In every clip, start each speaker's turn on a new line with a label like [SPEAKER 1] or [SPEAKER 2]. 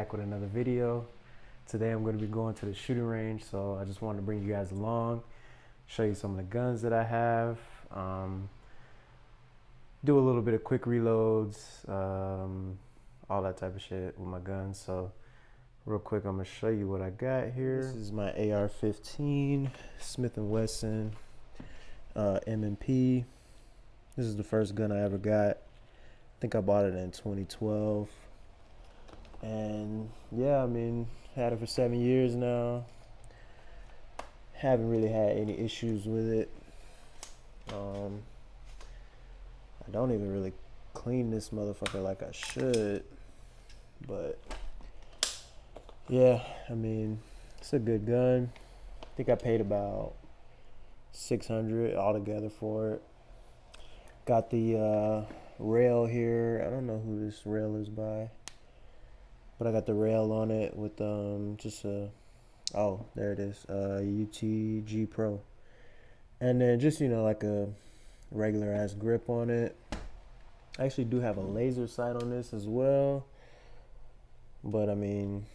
[SPEAKER 1] back with another video. Today I'm going to be going to the shooting range, so I just wanted to bring you guys along, show you some of the guns that I have, do a little bit of quick reloads, all that type of shit with my guns. So real quick, I'm going to show you what I got here. This is my AR15 Smith & Wesson M&P. This is the first gun I ever got. I think I bought it in 2012. And yeah, I mean, had it for 7 years now. Haven't really had any issues with it. I don't even really clean this motherfucker like I should. But yeah, I mean, it's a good gun. I think I paid about $600 altogether for it. Got the rail here. I don't know who this rail is by, but I got the rail on it with just a, oh, there it is, UTG Pro. And then just, you know, like a regular ass grip on it. I actually do have a laser sight on this as well, but I mean,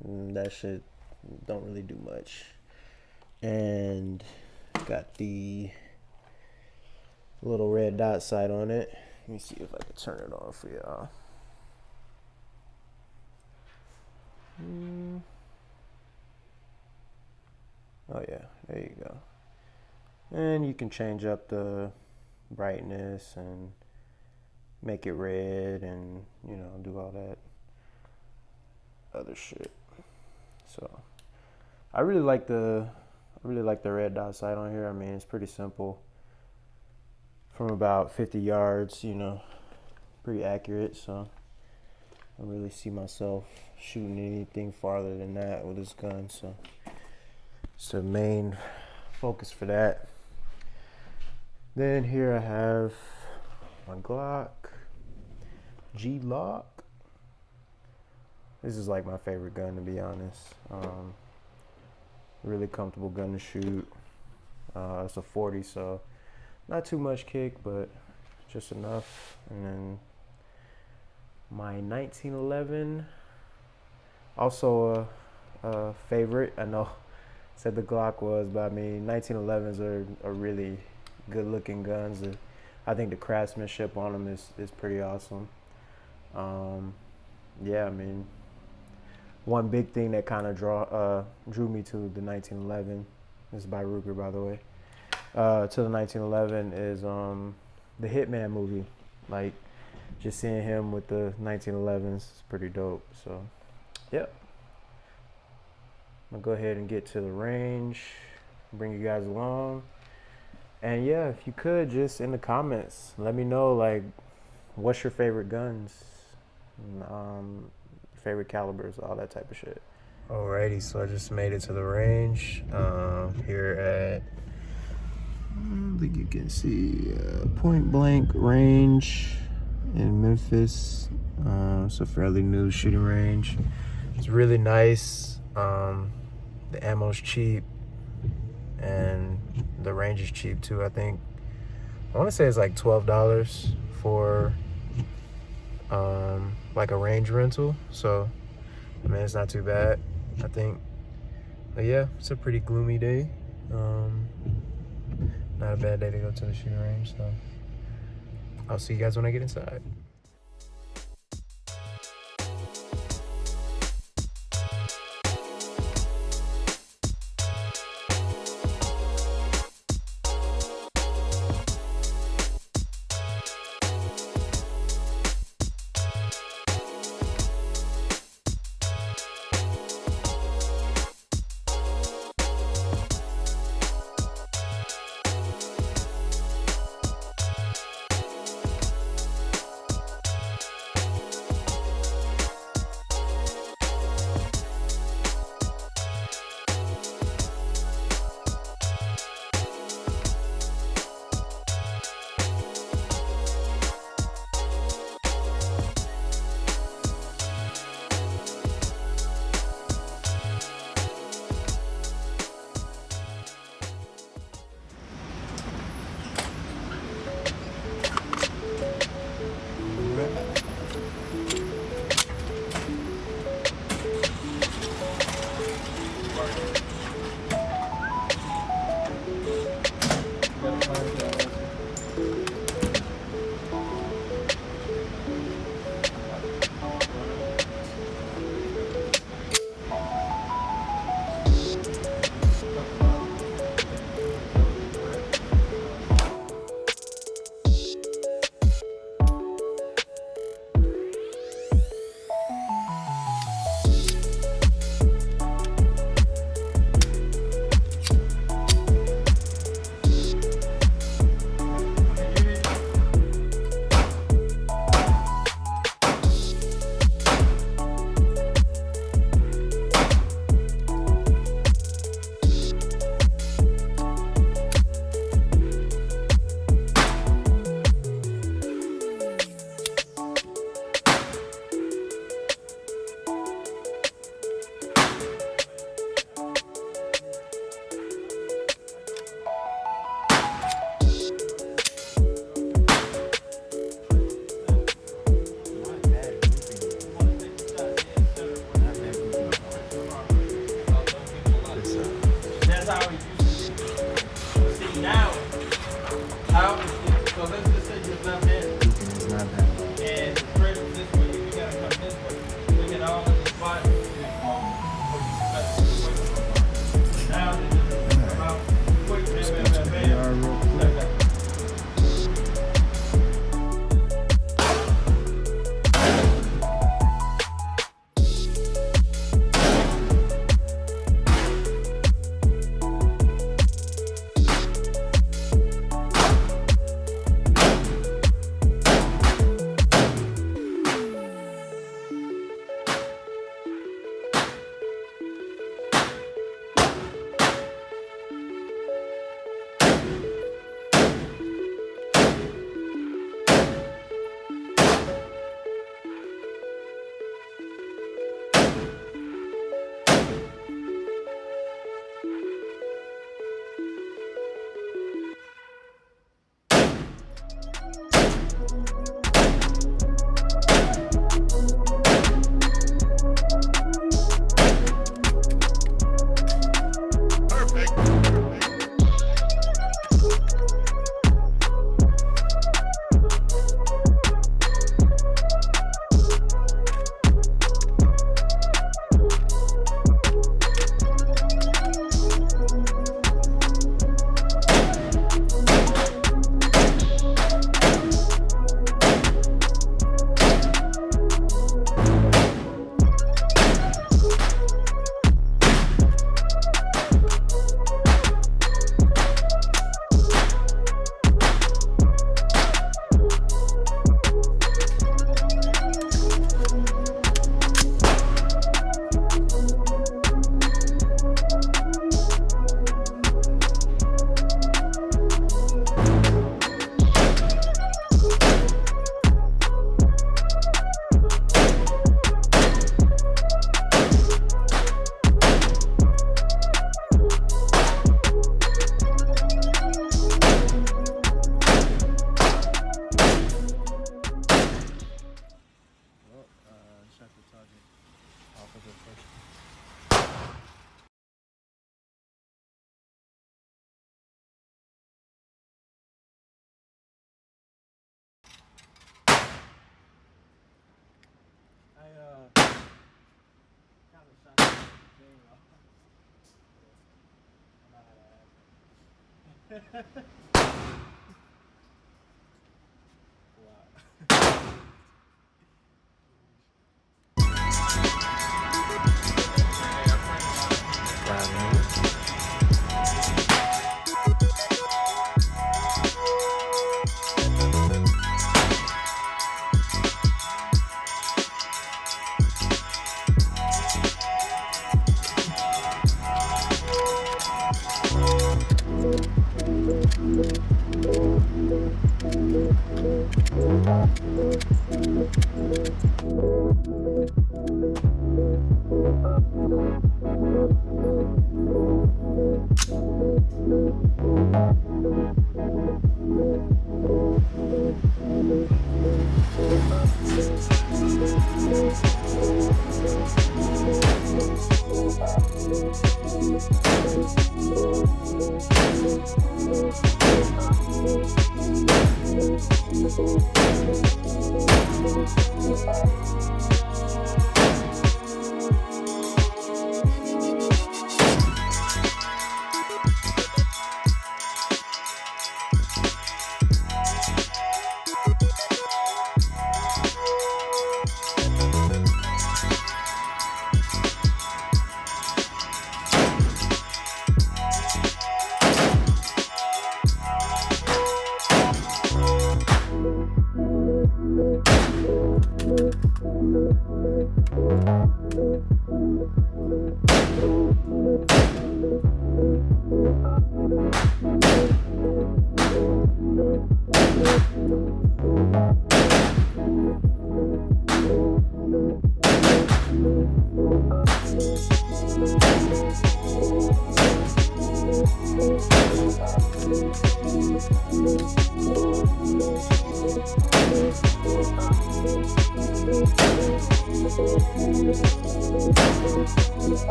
[SPEAKER 1] that shit don't really do much. And got the little red dot sight on it. Let me see if I can turn it on for y'all. Oh yeah, there you go. And you can change up the brightness and make it red and, you know, do all that other shit. So I really like the red dot sight on here. I mean, it's pretty simple. From about 50 yards, you know, pretty accurate. So I don't really see myself shooting anything farther than that with this gun. So it's the main focus for that. Then here I have my Glock G-Lock. This is like my favorite gun, to be honest. Really comfortable gun to shoot. It's a 40, so not too much kick, but just enough. And then my 1911, also a favorite. I know I said the Glock was, but I mean, 1911s are really good looking guns. I think the craftsmanship on them is pretty awesome. Yeah, I mean, one big thing that kind of drew me to the 1911, this is by Ruger, by the way, to the 1911 is the Hitman movie. Like, just seeing him with the 1911s is pretty dope. So yep, I'm gonna go ahead and get to the range, bring you guys along. And yeah, if you could, just in the comments, let me know, like, what's your favorite guns, favorite calibers, all that type of shit. Alrighty, so I just made it to the range here at, I think you can see Point Blank Range in Memphis. It's a fairly new shooting range. It's really nice. The ammo's cheap and the range is cheap too. I think I want to say it's like $12 for like a range rental. So I mean, it's not too bad, I think. But yeah, it's a pretty gloomy day. Not a bad day to go to the shooting range, so I'll see you guys when I get inside.